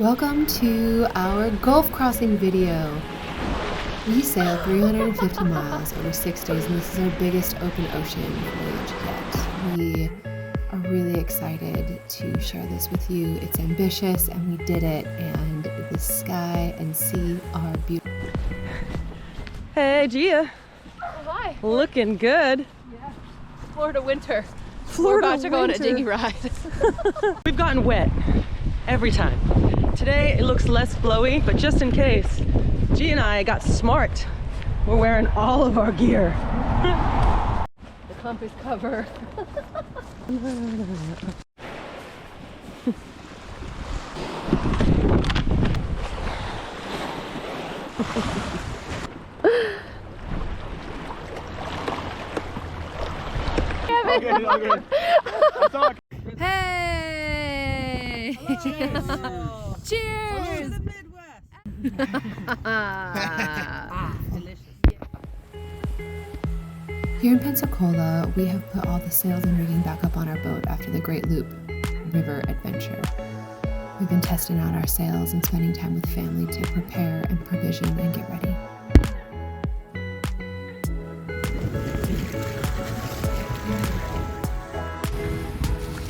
Welcome to our Gulf crossing video. We sailed 350 miles over 6 days, and this is our biggest open ocean voyage yet. We are really excited to share this with you. It's ambitious, and we did it, and the sky and sea are beautiful. Hey, Gia. Oh, hi. Looking good. Yeah. Florida winter. Florida We're about to go on a dinghy ride. We've gotten wet every time. Today it looks less flowy, but just in case, G and I got smart. We're wearing all of our gear. The compass cover. Okay. Hey! Cheers! Cheers! The Midwest! Delicious. Here in Pensacola, we have put all the sails and rigging back up on our boat after the Great Loop River adventure. We've been testing out our sails and spending time with family to prepare and provision and get ready.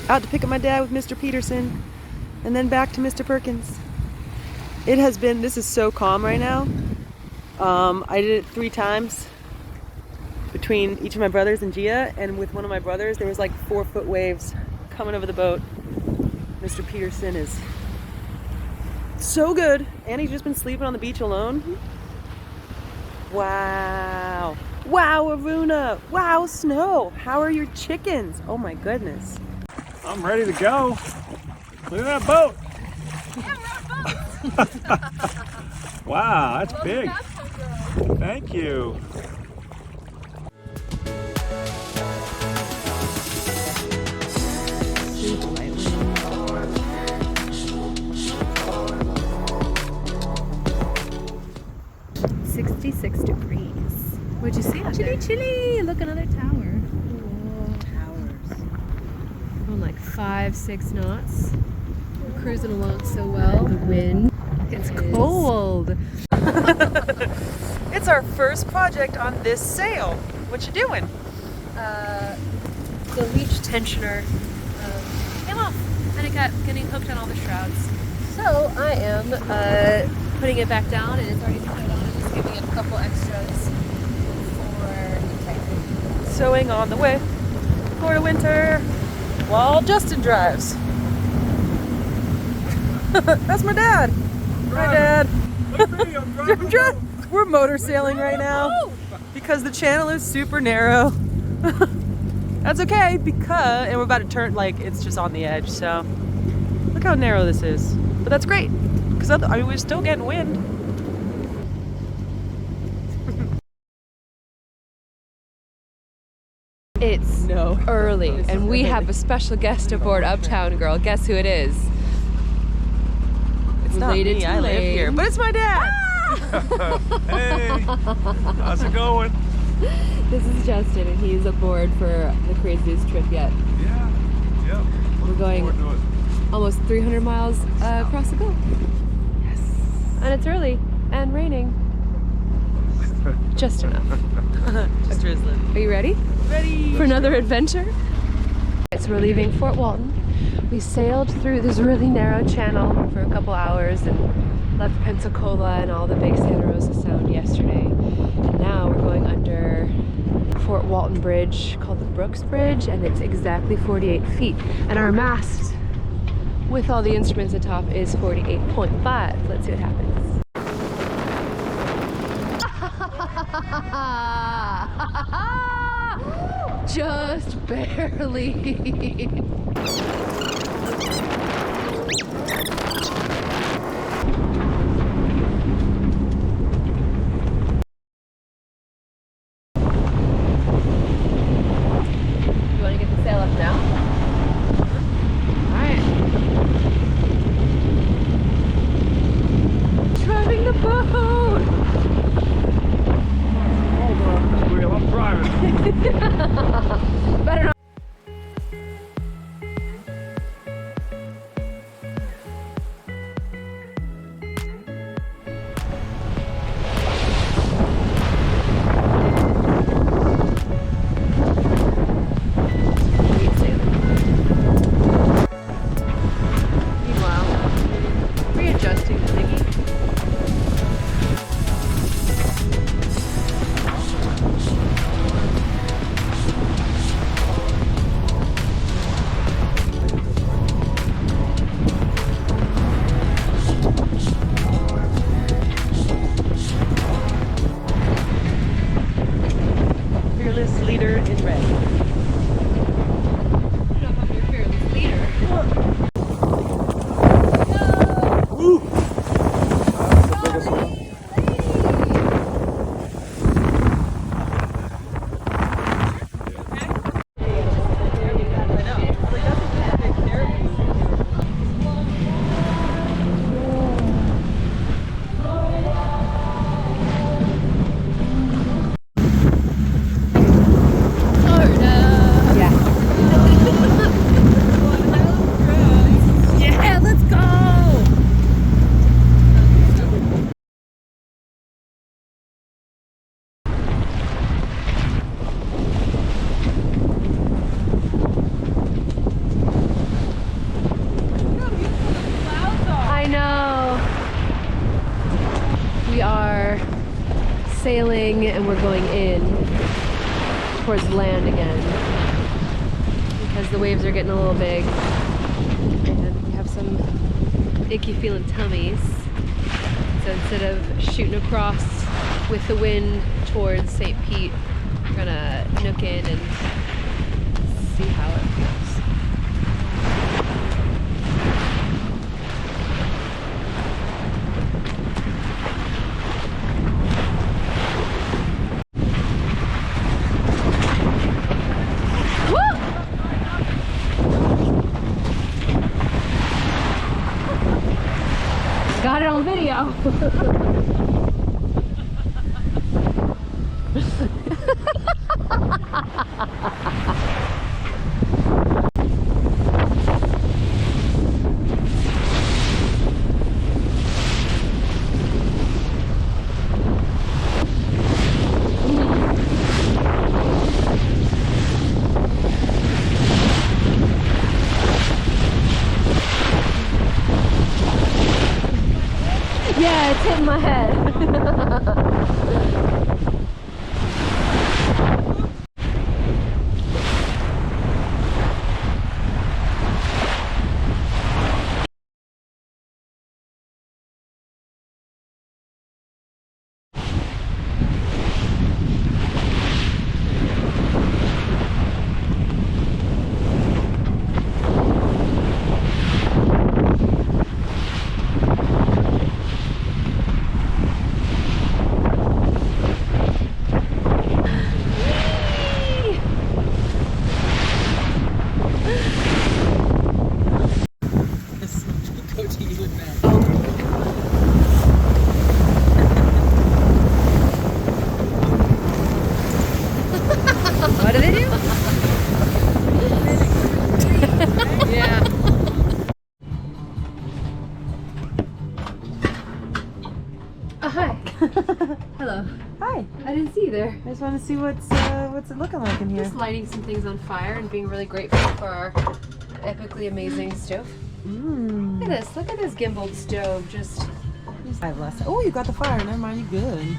Out to pick up my dad with Mr. Peterson, and then back to Mr. Perkins. It has been, this is so calm right now. I did it 3 times between each of my brothers and Gia, and with one of my brothers, there was like 4-foot waves coming over the boat. Mr. Peterson is so good, and he's just been sleeping on the beach alone. Wow. Wow, Aruna. Wow, Snow. How are your chickens? Oh my goodness. I'm ready to go. Look at that boat. Wow, that's big. Thank you. $66. What'd you see out there? Chilly. Look, another tower. On like 5-6 knots. We're cruising along so well. The wind. It's cold. It's our first project on this sail. What you doing? The leech tensioner came off, and it got getting hooked on all the shrouds. So I am putting it back down, and it's already put on. I'm just giving it a couple extras for tightening. Sewing on the way. Florida winter. While Justin drives. That's my dad. Hi, Dad. I'm driving. We're motor sailing right now because the channel is super narrow. That's okay because, and we're about to turn, like, it's just on the edge, so look how narrow this is. But that's great because I mean, we're still getting wind. It's early, and we have a special guest aboard Uptown Girl. Guess who it is? It's not Related me, to I live Laine. here, but it's my dad. Hey, how's it going? This is Justin, and he's aboard for the craziest trip yet. Yeah, yep. We're going Looking forward to it. almost 300 miles across the Gulf. Yes. And it's early and raining. Just enough. Just drizzling. Are you ready? Ready For another adventure? So we're leaving Fort Walton. We sailed through this really narrow channel for a couple hours and left Pensacola and all the big Santa Rosa Sound yesterday. And now we're going under Fort Walton Bridge called the Brooks Bridge, and it's exactly 48 feet. And our mast with all the instruments atop is 48.5. Let's see what happens. Just barely. You want to get the sail up now? Alright. Driving the boat! Hold on, wheel, I'm driving. Better not. know. We are sailing and we're going in towards land again because the waves are getting a little big and we have some icky feeling tummies. So instead of shooting across with the wind towards St. Pete, we're gonna nook in and see how it feels. Got it on video. Yeah, it's hitting my head. What do they do? Yeah. Oh, hi. Hello. Hi. I didn't see you there. I just want to see what's it looking like in here. Just lighting some things on fire and being really grateful for our epically amazing stove. Look at this. Look at this gimbaled stove. Just. Oh, you got the fire. Never mind. You good.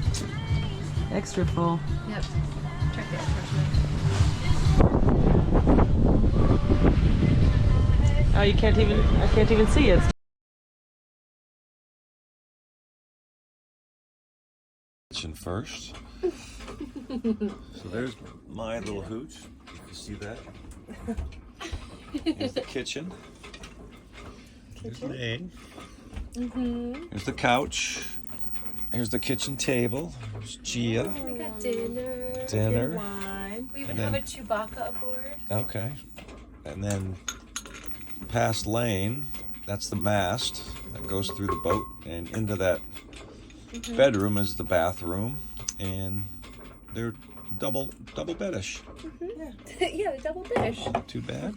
Extra full. Yep. Check the attachment. Oh, I can't even see it. Kitchen first. So there's my little hooch. You see that? Here's the kitchen. Here's Laine. Here's the couch. Here's the kitchen table. There's Gia. We got dinner. Dinner. Wine. We even And have a Chewbacca aboard. Okay. And then past Laine, that's the mast that goes through the boat, and into that bedroom is the bathroom, and they're double beddish. Yeah, the double dish. Too bad.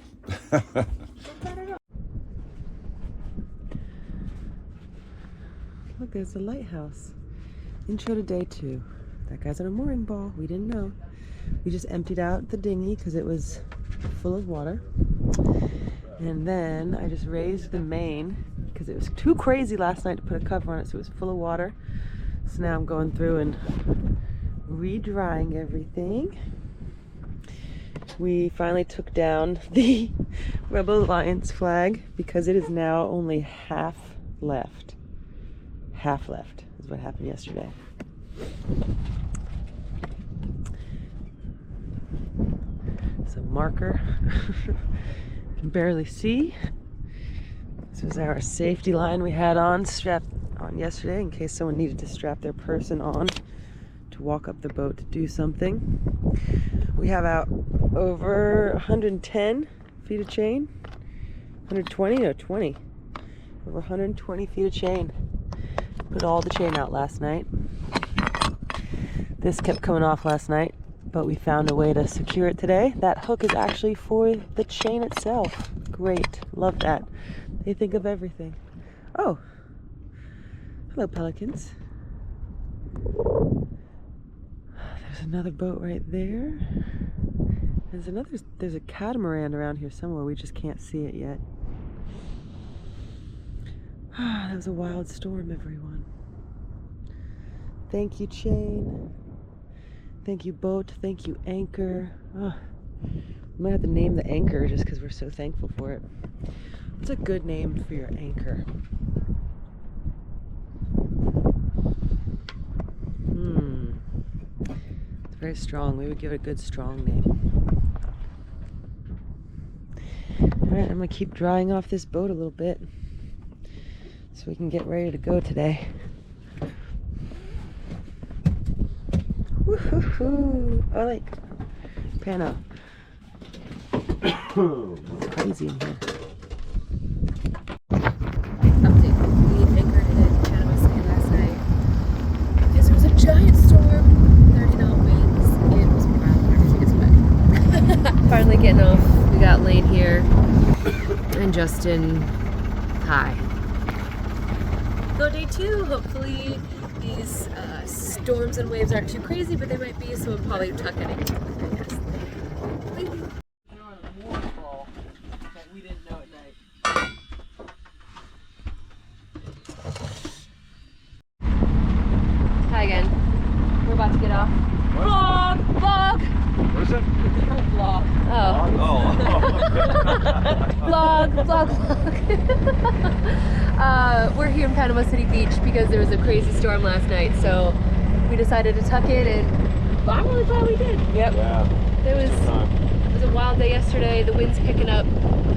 Look, there's a lighthouse. Intro to day 2. That guy's on a mooring ball. We didn't know. We just emptied out the dinghy because it was full of water. And then I just raised the main because it was too crazy last night to put a cover on it, so it was full of water. So now I'm going through and re-drying everything. We finally took down the Rebel Alliance flag because it is now only half left. Half left is what happened yesterday. It's a marker. You can barely see. This was our safety line we had strapped on yesterday in case someone needed to strap their person on to walk up the boat to do something. We have out over 110 feet of chain. 120? No, 20. Over 120 feet of chain. Put all the chain out last night. This kept coming off last night, but we found a way to secure it today. That hook is actually for the chain itself. Great. Love that. They think of everything. Oh. Hello, pelicans. There's another boat right there. There's a catamaran around here somewhere. We just can't see it yet. That was a wild storm, everyone. Thank you, chain. Thank you, boat. Thank you, anchor. Oh, I might have to name the anchor just because we're so thankful for it. What's a good name for your anchor? It's very strong. We would give it a good strong name. Alright, I'm gonna keep drying off this boat a little bit so we can get ready to go today. Woohoo! Oh, like Pano. It's crazy in here. Update. We anchored in Panama City last night because there was a giant storm, 30 knot winds. It was wild. Everything is wet. Finally getting off. We got Laine here and Justin. Hi. Go day 2. Hopefully these storms and waves aren't too crazy, but they might be, so we'll probably tuck in. Hi again. We're about to get off. What? Vlog! What is it? Vlog. Oh. Vlog. We're here in Panama City Beach because there was a crazy storm last night, so we decided to tuck in, and I'm really glad we did. Yep. Yeah. It was a wild day yesterday. The wind's picking up.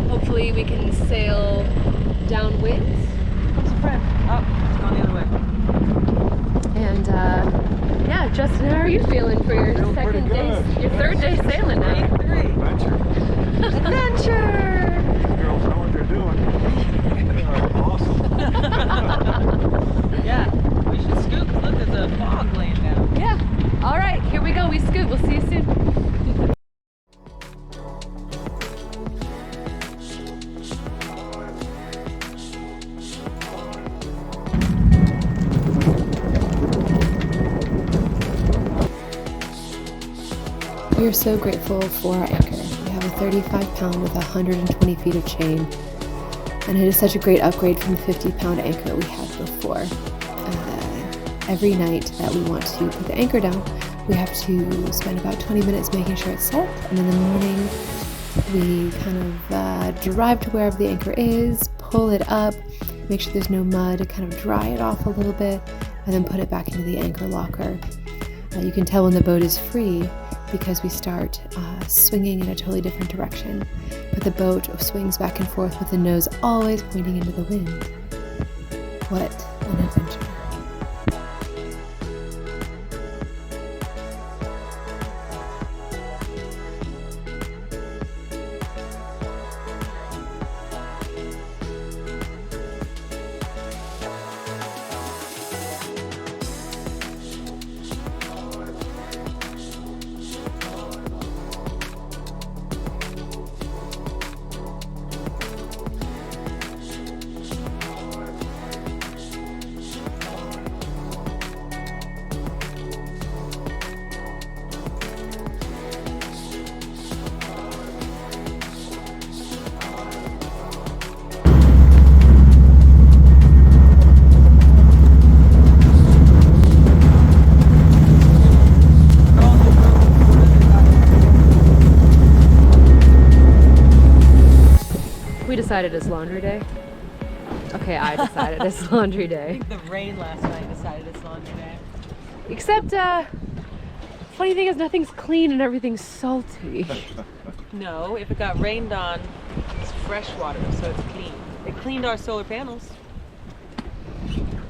Hopefully we can sail downwind. Here comes a friend. Oh, it's gone the other way. And yeah, Justin, how are you feeling for your Feeling pretty second day, good. your third day sailing now? Adventure. Adventure! These girls know what they're doing. They are awesome. Yeah, we should scoot. Look, there's a fog laying down. Yeah. All right, here we go. We scoot. We'll see you soon. We are so grateful for our anchor. We have a 35-pound with 120 feet of chain, and it is such a great upgrade from the 50-pound anchor we had before. Every night that we want to put the anchor down, we have to spend about 20 minutes making sure it's set, and in the morning we kind of drive to wherever the anchor is, pull it up, make sure there's no mud, kind of dry it off a little bit, and then put it back into the anchor locker. You can tell when the boat is free because we start swinging in a totally different direction, but the boat swings back and forth with the nose always pointing into the wind. What an adventure. We decided it's laundry day. Okay, I decided it's laundry I day. think the rain last night decided it's laundry day. Except, funny thing is nothing's clean and everything's salty. No, if it got rained on, it's fresh water, so it's clean. They cleaned our solar panels.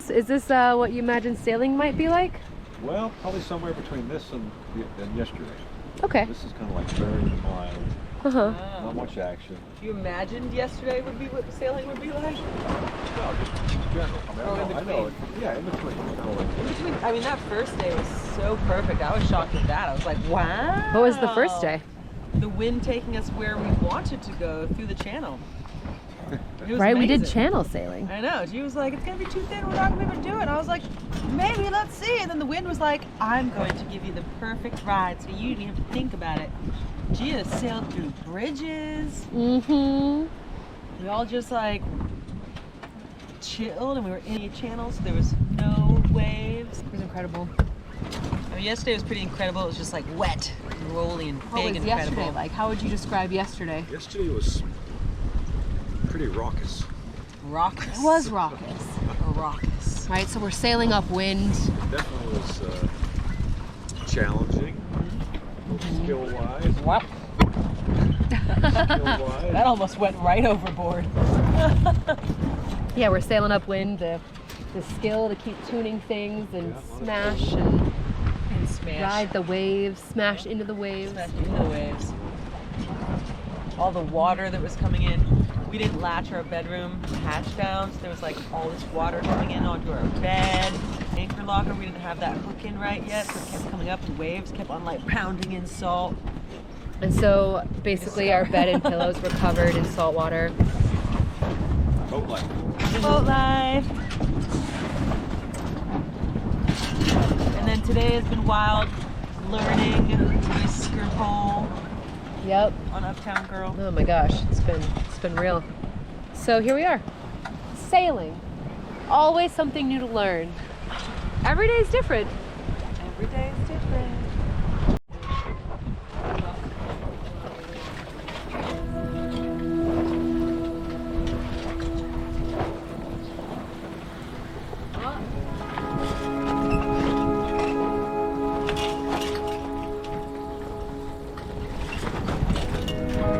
Is this what you imagine sailing might be like? Well, probably somewhere between this and yesterday. Okay. This is kind of like very mild. Uh-huh. Not much action. You imagined yesterday would be what the sailing would be like? No, just in general. I mean, Oh, in I know it. Yeah, in between. You know, like, In between, I mean, that first day was so perfect. I was shocked at that. I was like, wow. What was the first day? The wind taking us where we wanted to go through the channel. It was Right, we did amazing. channel sailing. I know. She was like, it's going to be too thin. We're not going to be able to do it. I was like, maybe, let's see. And then the wind was like, I'm going to give you the perfect ride so you didn't have to think about it. Gia sailed through bridges. Mm-hmm. We all just like chilled, and we were in a channel, so there was no waves. It was incredible. I mean, yesterday was pretty incredible. It was just like wet and rolly and What big was and yesterday incredible. like? How would you describe yesterday? Yesterday was pretty raucous. Raucous. It was raucous. Raucous. Right, so we're sailing upwind. Definitely was challenging, skill-wise. Wow. Skill-wise. That almost went right overboard. Yeah, we're sailing upwind. The skill to keep tuning things and Yeah, a lot of smash and Smash. ride the waves, smash into the waves. Smash into the waves. All the water that was coming in. We didn't latch our bedroom hatch down, so there was like all this water coming in onto our bed. Anchor locker, we didn't have that hook in right yet, so it kept coming up and waves kept on like pounding in salt. And so basically our bed and pillows were covered in salt water. Boat life. Boat life. And then today has been wild. Learning whisker pole Yep. on Uptown Girl. Oh my gosh, it's been real. So here we are, sailing. Always something new to learn. Every day is different. Every day is different.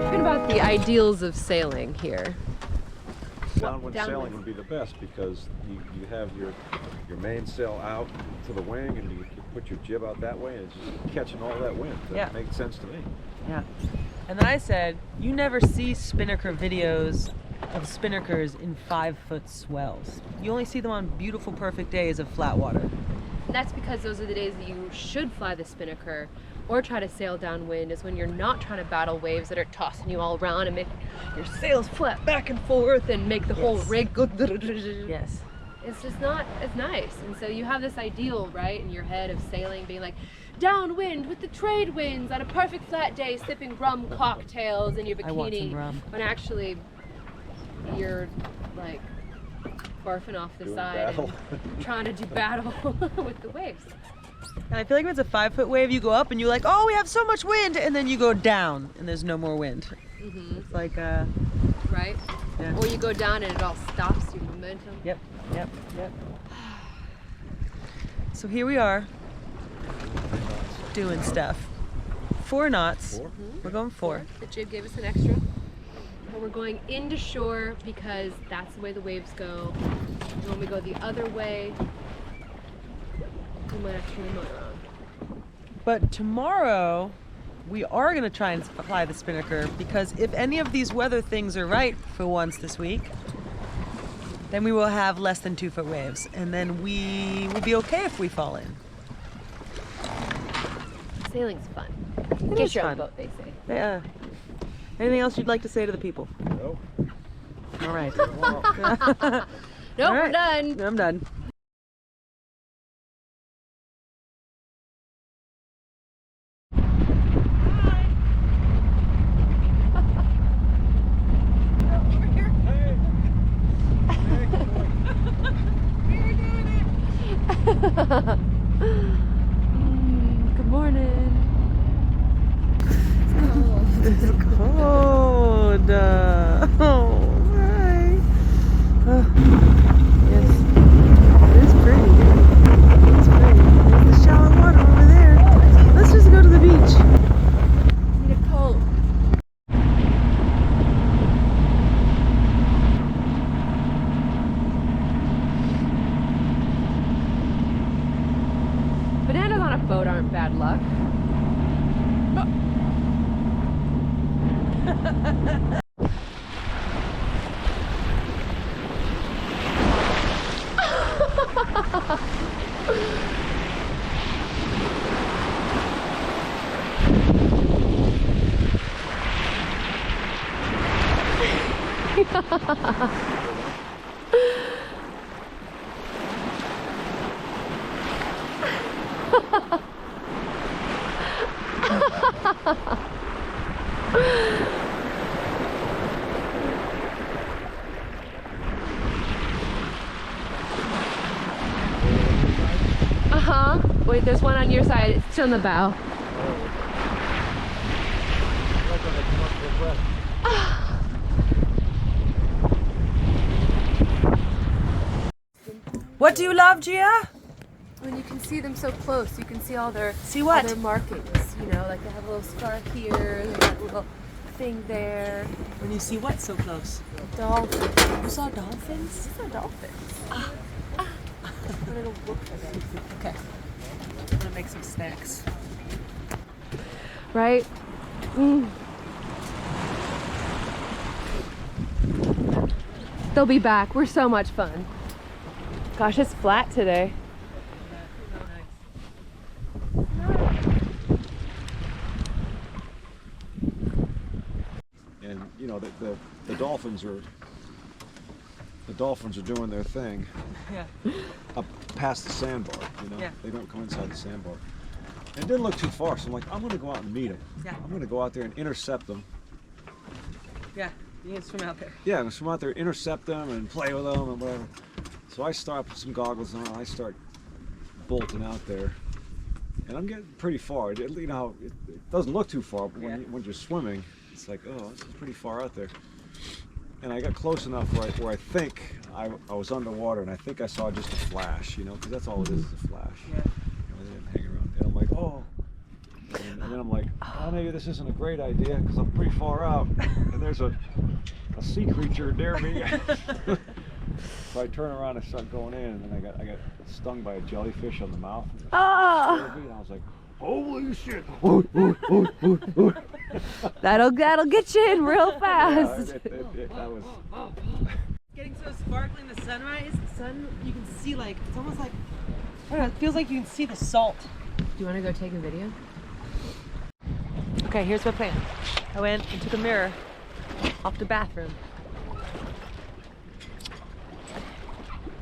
What about the ideals of sailing here? Downwind Downwind. sailing would be the best because you have your mainsail out to the wing and you put your jib out that way and it's just catching all that wind. That Yeah. makes sense to me. Yeah. And then I said, you never see spinnaker videos of spinnakers in 5-foot swells. You only see them on beautiful, perfect days of flat water. And that's because those are the days that you should fly the spinnaker or try to sail downwind, is when you're not trying to battle waves that are tossing you all around and make your sails flap back and forth and make the whole rig go. Yes. It's just not as nice. And so you have this ideal, right, in your head of sailing being like downwind with the trade winds on a perfect flat day, sipping rum cocktails in your I want some bikini. rum. When actually you're like barfing off the Doing side battle. and trying to do battle with the waves. And I feel like if it's a 5-foot wave, you go up and you're like, oh, we have so much wind, and then you go down and there's no more wind. Mm-hmm. It's like, Right? yeah. Or you go down and it all stops your momentum. Yep. So here we are, doing stuff. 4 knots. 4? We're going 4. The jib gave us an extra. But we're going into shore because that's the way the waves go. And when we go the other way, we might have to turn them around. But tomorrow, we are going to try and fly the spinnaker because if any of these weather things are right for once this week, then we will have less than 2-foot waves. And then we will be okay if we fall in. Sailing's fun. It Get is your own fun. boat, they say. Yeah. Anything else you'd like to say to the people? No. All right. Well, Nope, All we're right. done. I'm done. Good morning. It's cold. Oh, hi. Yes. It is pretty. It's pretty. There's the shallow water over there. Let's just go to the beach. Need a coat. Bananas on a boat aren't bad luck. Wait, there's one on your side. It's still on the bow. What do you love, Gia? When you can see them so close, you can see all their what? all their markings. You know, like they have a little scar here, they have a little thing there. When you see what so close? Dolphins. You saw dolphins? I saw dolphins. A little whoop for them. Okay. I'm gonna make some snacks. Right? They'll be back. We're so much fun. Gosh, it's flat today. And you know the dolphins are doing their thing. Yeah. Up past the sandbar. You know, Yeah. they don't come inside the sandbar. And it didn't look too far, so I'm like, I'm gonna go out and meet them. Yeah. I'm gonna go out there and intercept them. Yeah. You can swim out there. Yeah, and swim out there, intercept them, and play with them, and whatever. So I start with some goggles on. I start bolting out there, and I'm getting pretty far. You know, it doesn't look too far, but when you're swimming, it's like, oh, this is pretty far out there. And I got close enough where I think I was underwater, and I think I saw just a flash, you know, because that's all it is a flash. Yeah. You know, they didn't hang around. And I'm like, oh. And then I'm like, oh, maybe this isn't a great idea because I'm pretty far out, and there's a sea creature near me. So I turn around and start going in, and then I got stung by a jellyfish on the mouth. Oh! And I was like, holy shit! That'll get you in real fast. That was. Getting so sparkling, the sunrise, the sun, you can see like, it's almost like, I don't know, it feels like you can see the salt. Do you want to go take a video? Okay, here's my plan. I went and took a mirror off the bathroom.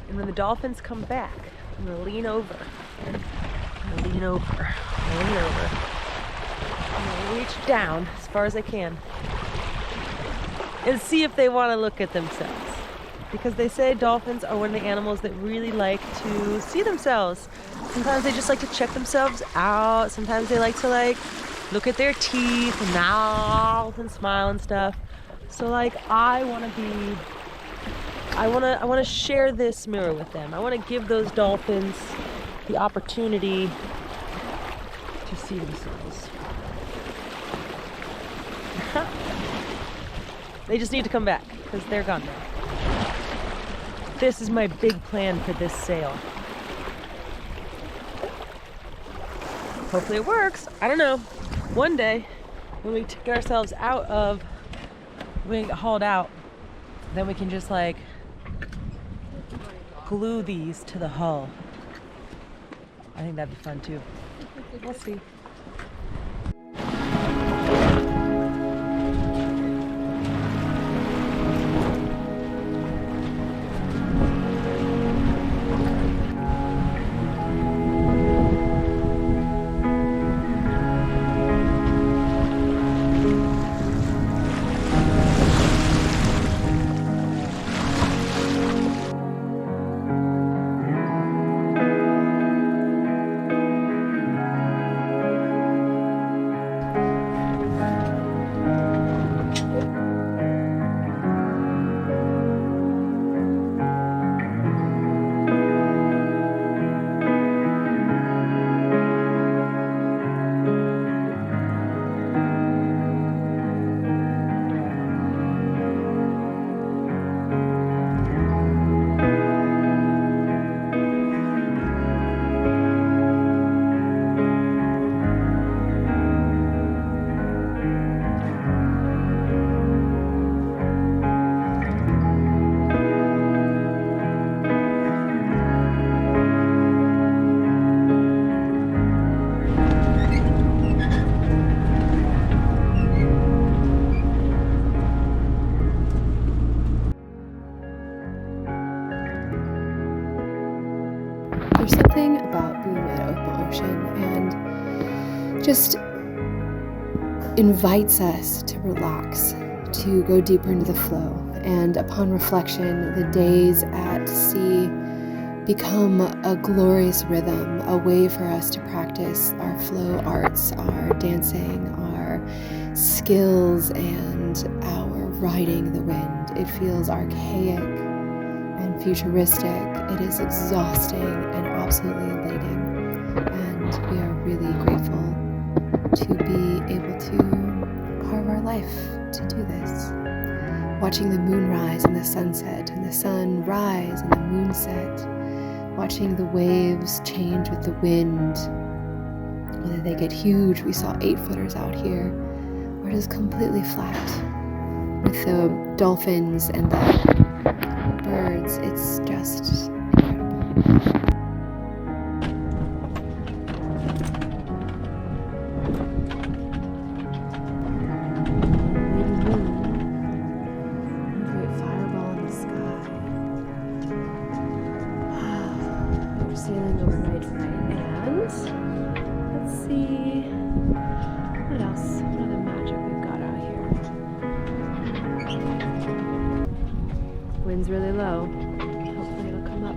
And when the dolphins come back, I'm gonna lean over. I'm gonna lean over. I'm gonna reach down as far as I can and see if they want to look at themselves. Because they say dolphins are one of the animals that really like to see themselves. Sometimes they just like to check themselves out. Sometimes they like to look at their teeth and mouth and smile and stuff. So I want to share this mirror with them. I want to give those dolphins the opportunity to see themselves. They just need to come back because they're gone now. This is my big plan for this sail. Hopefully it works. I don't know. One day, when we get ourselves out of, when we get hauled out, then we can just glue these to the hull. I think that'd be fun too. We'll see. There's something about being at open ocean and just invites us to relax, to go deeper into the flow. And upon reflection, the days at sea become a glorious rhythm, a way for us to practice our flow arts, our dancing, our skills, and our riding the wind. It feels archaic and futuristic. It is exhausting and absolutely elating. And we are really grateful to be able to carve our life to do this. Watching the moon rise and the sunset, and the sun rise and the moon set. Watching the waves change with the wind, whether they get huge, we saw 8-footers out here, or just completely flat. With the dolphins and the birds, it's just incredible. Sailing overnight tonight, and let's see what else, what other magic we've got out here. Wind's really low. Hopefully it'll come up.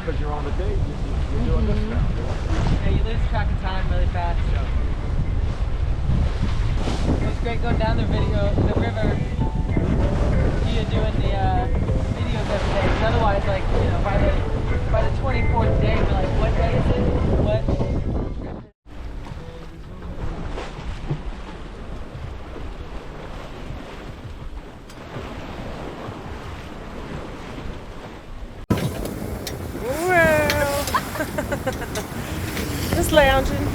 Because you're on the date, you're doing this now. Yeah, you lose track of time really fast. Yeah. It was great going down the river. You doing the videos every day. 'Cause otherwise, like, you know, by the 24th day, you're like, what day is it? What? Just lounging.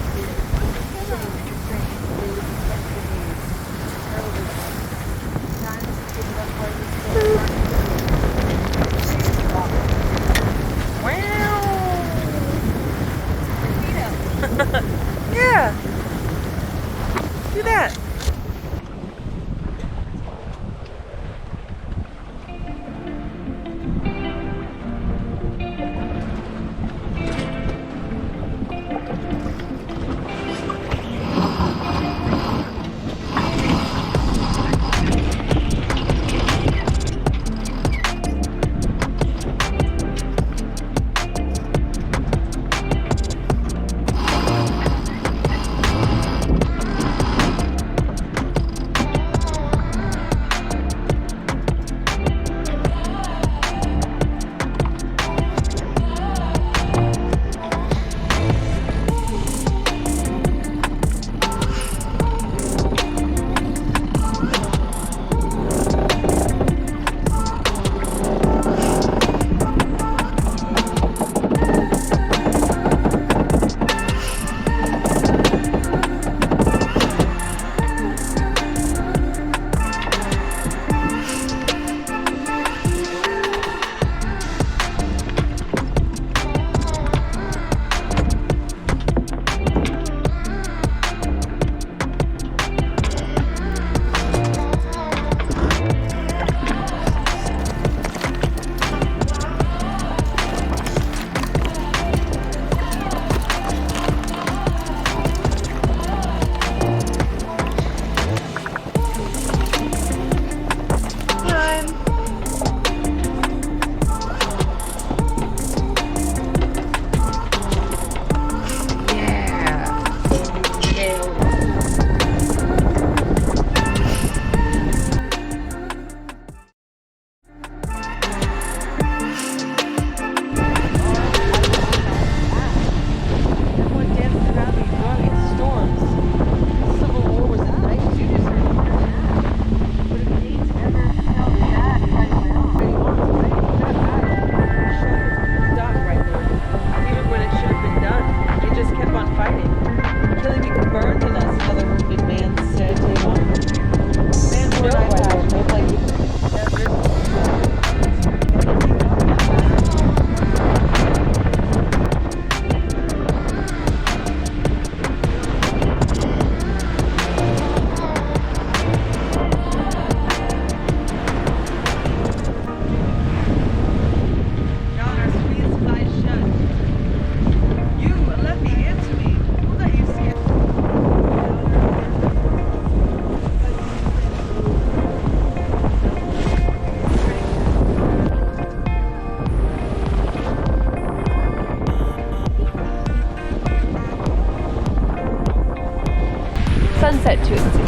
head to it and see.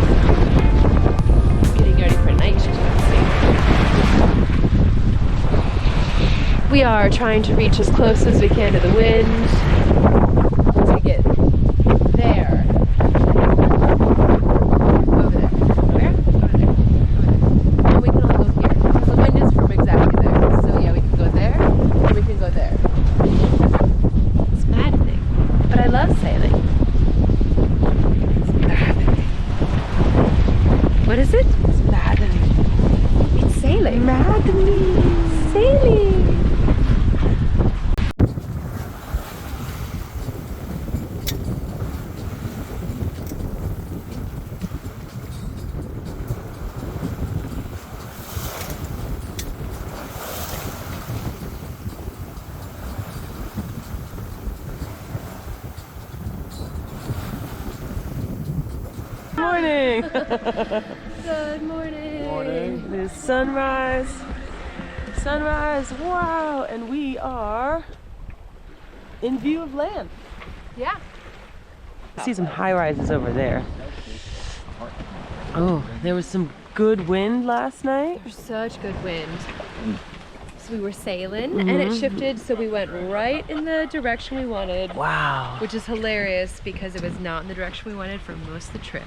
Getting ready for night shift. We are trying to reach as close as we can to the wind. Once we get there. Over there. Where? Over there. And we can all go here. Because the wind is from exactly there. So yeah, we can go there, or we can go there. It's maddening. But I love sailing. It's maddening. What is it? It's maddening. It's sailing. Maddening. Sailing. Morning. Good morning. Morning. It is sunrise. Sunrise, wow, and we are in view of land. Yeah. I see some high rises over there. Oh, there was some good wind last night. There's such good wind. So we were sailing and it shifted, so we went right in the direction we wanted. Wow. Which is hilarious because it was not in the direction we wanted for most of the trip.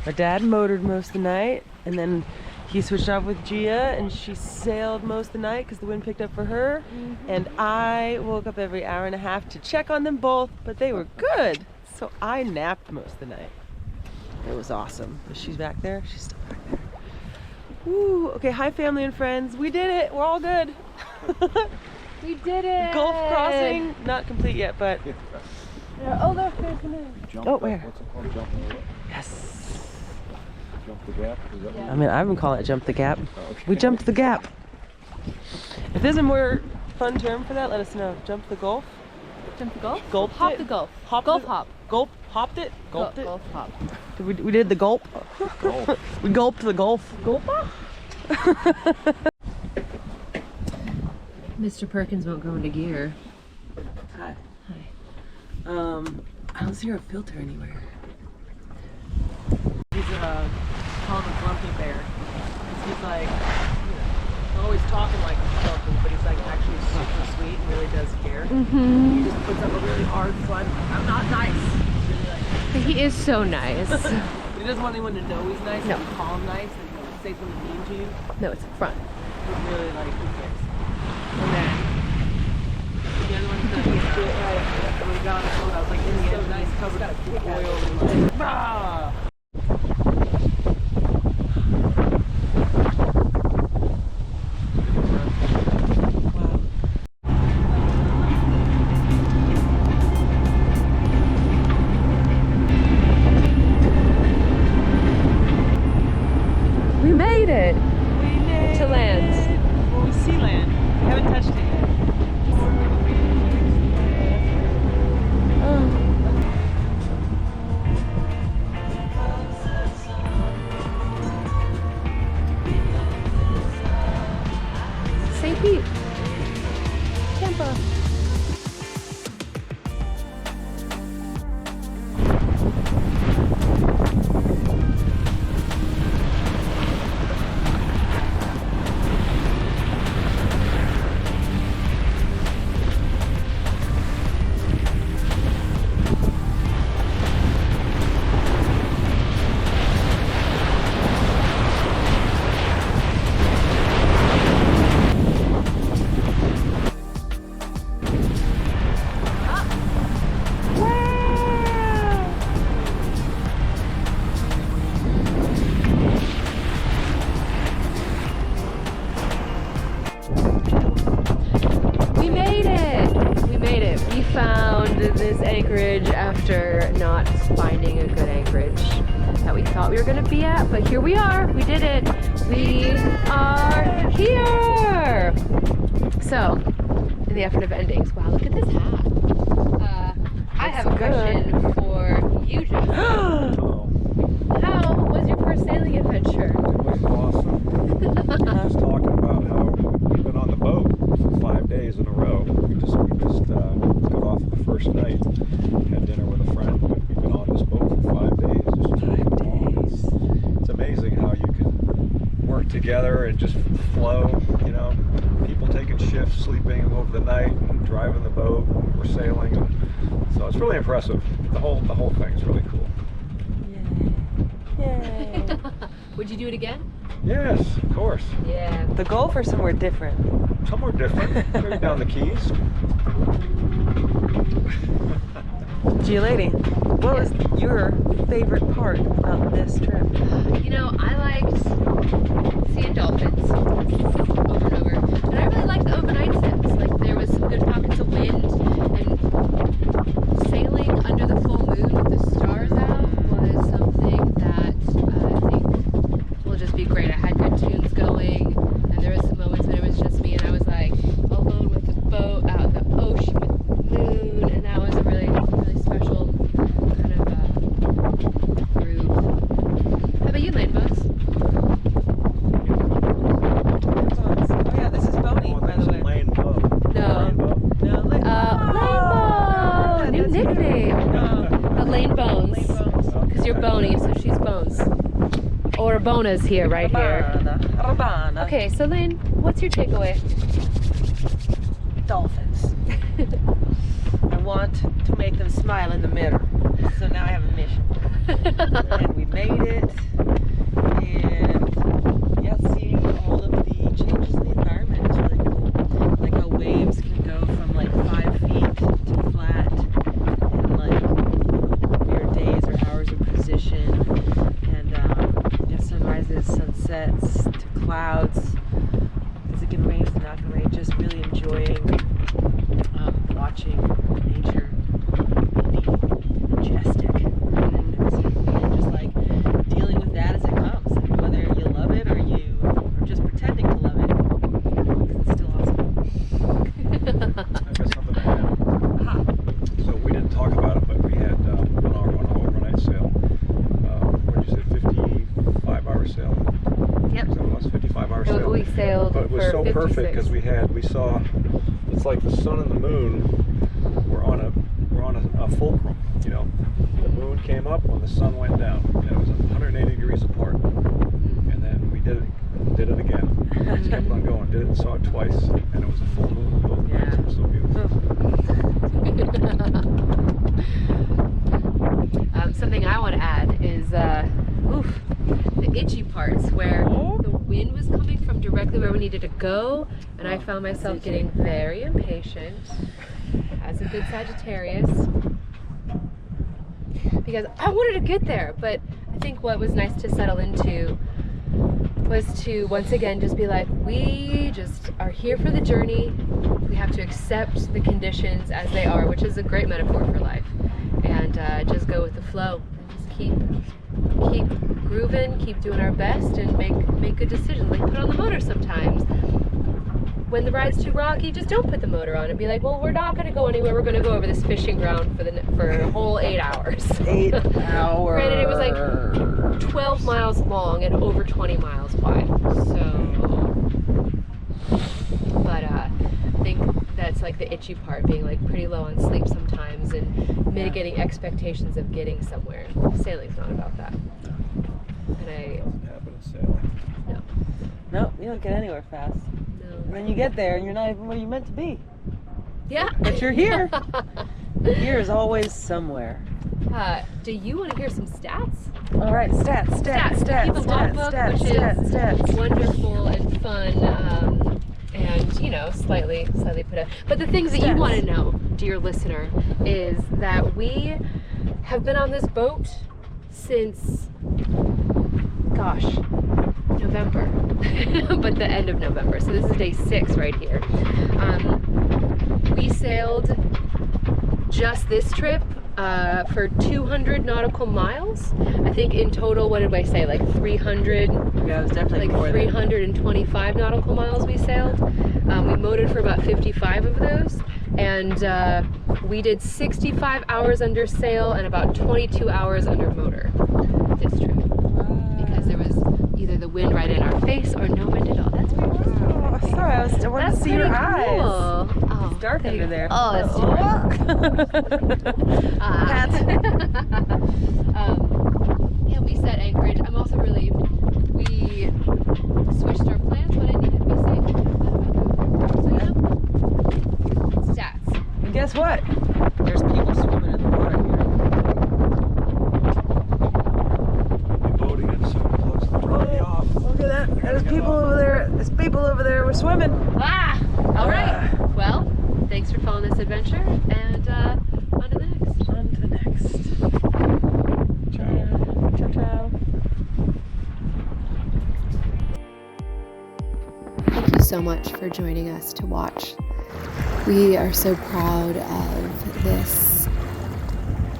My dad motored most of the night, and then he switched off with Gia, and she sailed most of the night because the wind picked up for her. And I woke up every hour and a half to check on them both, but they were good. So I napped most of the night. It was awesome. She's back there. She's still back there. Woo. Okay, hi family and friends. We did it. We're all good. We did it! Gulf crossing, not complete yet, but Oh, look, there's a canoe. Oh, where? What's it called? Jumping the what? yes. Jump the gap? Is that I mean, I've been calling it jump the gap. okay. We jumped the gap. If there's a more fun term for that, let us know. Jump the gulf. Jump the Gulf? Gulped Hop it. the Gulf. Hop Gulf the- hop. Gulp. Hopped it. Gulped it. Gulf hop. We did the gulp. Gulp. We gulped the gulf. Gulp. Mr. Perkins won't go into gear. Hi. Hi. I don't see our filter anywhere. He's called a grumpy bear. He's like, always talking like a grumpy, but he's like actually super sweet and really does care. He just puts up a really hard front. I'm not nice. He's really like, But he is so nice. he doesn't want anyone to know he's nice. No. If you call him nice and say something mean to you, No, it's front. he's really like, who cares? And then the other one doesn't do it right. And we got on the phone, I was like, in the end, nice covered up with oil and like, bah! We made it! We made To land. it. Well, we see land. We haven't touched it yet. St. Pete. Tampa. This anchorage after not finding a good anchorage that we thought we were going to be at, but here we are. We did it. We are here. So, in the effort of endings, wow, look at this hat. I have a question for you, Jeff. How was your first sailing adventure? It was awesome. We were just talking about how we've been on the boat for 5 days in a row. We just got off the first night, had dinner with a friend. We've been on this boat for 5 days. Just together and just flow, you know, people taking shifts, sleeping over the night, and driving the boat, and we're sailing, and so it's really impressive. The whole thing is really cool. Yay. Would you do it again? Yes, of course. Yeah. The Gulf or somewhere different? Somewhere different. Maybe down the Keys. Gee, lady, what was your favorite part about this trip? You know, I liked seeing dolphins over and over. And I really liked the overnight sips. Like, there was some good pockets of wind, and sailing under the full moon with the stars out was something that I think will just be great. I had good tunes going, and there was some moments when it was just me, and I was like alone with the boat out in the ocean with the moon, and that was a really, really special kind of groove. How about you, Laine Bones? Oh yeah, this is Boney, by the way. Laine Boat. No. No, Laine. Laine Bones! New nickname. The Laine Bones. Because you're bony, so she's Bones. Or Bona's here, right here. Rabana. Okay, so Laine, what's your takeaway? Dolphins. I want to make them smile in the mirror. So now I have a mission. And we made it. And yeah, seeing all of the changes in the environment is really cool. Like how waves can go from like 5 feet to flat in like weird days or hours of position. And yeah, sunrises, sunsets to clouds. Is it gonna rain? Is it not gonna rain? Just really enjoying watching nature be majestic and just like dealing with that as it comes, and whether you love it or you are just pretending to love it, it's still awesome. I've got something to add. So we didn't talk about it, but we had on our overnight sail, what did you say, 55-hour sail? Yep. So it was 55-hour sail. We sailed But it was for so 56. perfect because we saw, it's like the sun and the moon were on a fulcrum, you know. The moon came up when the sun went down, and it was 180 degrees apart. And then we did it again. Just kept on going. Did it, saw it twice, and it was a full moon both nights. It was so beautiful. Something I want to add is the itchy parts where the wind was coming from directly where we needed to go, and I found myself getting very impatient as a good Sagittarius because I wanted to get there. But I think what was nice to settle into was to once again just be like, we just are here for the journey. We have to accept the conditions as they are, which is a great metaphor for life, and just go with the flow and just keep grooving, keep doing our best, and make good decisions. Like, put on the motor sometimes. When the ride's too rocky, just don't put the motor on and be like, well, we're not going to go anywhere. We're going to go over this fishing ground for a whole 8 hours. 8 hours. Granted, it was like 12 miles long and over 20 miles wide. So, but I think that's like the itchy part, being like pretty low on sleep sometimes and mitigating expectations of getting somewhere. Sailing's not about that. And Doesn't happen in sailing. No, you don't get anywhere fast. And then you get there and you're not even where you meant to be. Yeah. But you're here. Here is always somewhere. Do you want to hear some stats? All right, stats. Keep a logbook, which is wonderful and fun, and you know, slightly put up. But the things that you want to know, dear listener, is that we have been on this boat since, gosh, November, but the end of November. So this is day 6 right here. We sailed just this trip for 200 nautical miles. I think in total, what did I say? Like 300? Yeah, it was definitely like more 325 nautical miles we sailed. We motored for about 55 of those. And we did 65 hours under sail and about 22 hours under motor this trip. Because there was either the wind right in our face or no wind at all. That's pretty cool. Oh, sorry, I wanted to see your eyes. Cool. Oh, It's dark under there. Oh, it's dark. Yeah, we set anchorage. I'm also really, we guess what? There's people swimming in the water here. Boating in so close to throwing you off. Look at that. There's people over there. There's people over there. We're swimming. Ah! All right. Well, thanks for following this adventure, and on to the next. On to the next. Ciao. Ciao, ciao. Thank you so much for joining us to watch. We are so proud of this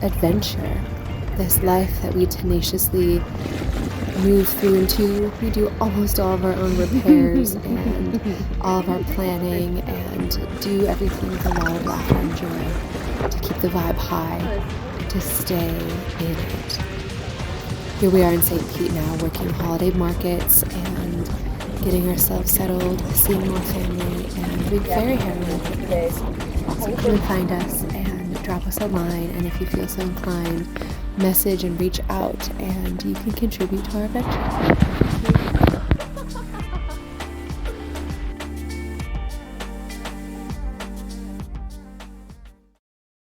adventure, this life that we tenaciously move through into. We do almost all of our own repairs and all of our planning and do everything with a lot of laughter and joy to keep the vibe high, to stay in it. Here we are in St. Pete now, working holiday markets and getting ourselves settled, seeing more family, and being very happy. So come and find us and drop us a line, and if you feel so inclined, message and reach out, and you can contribute to our adventure.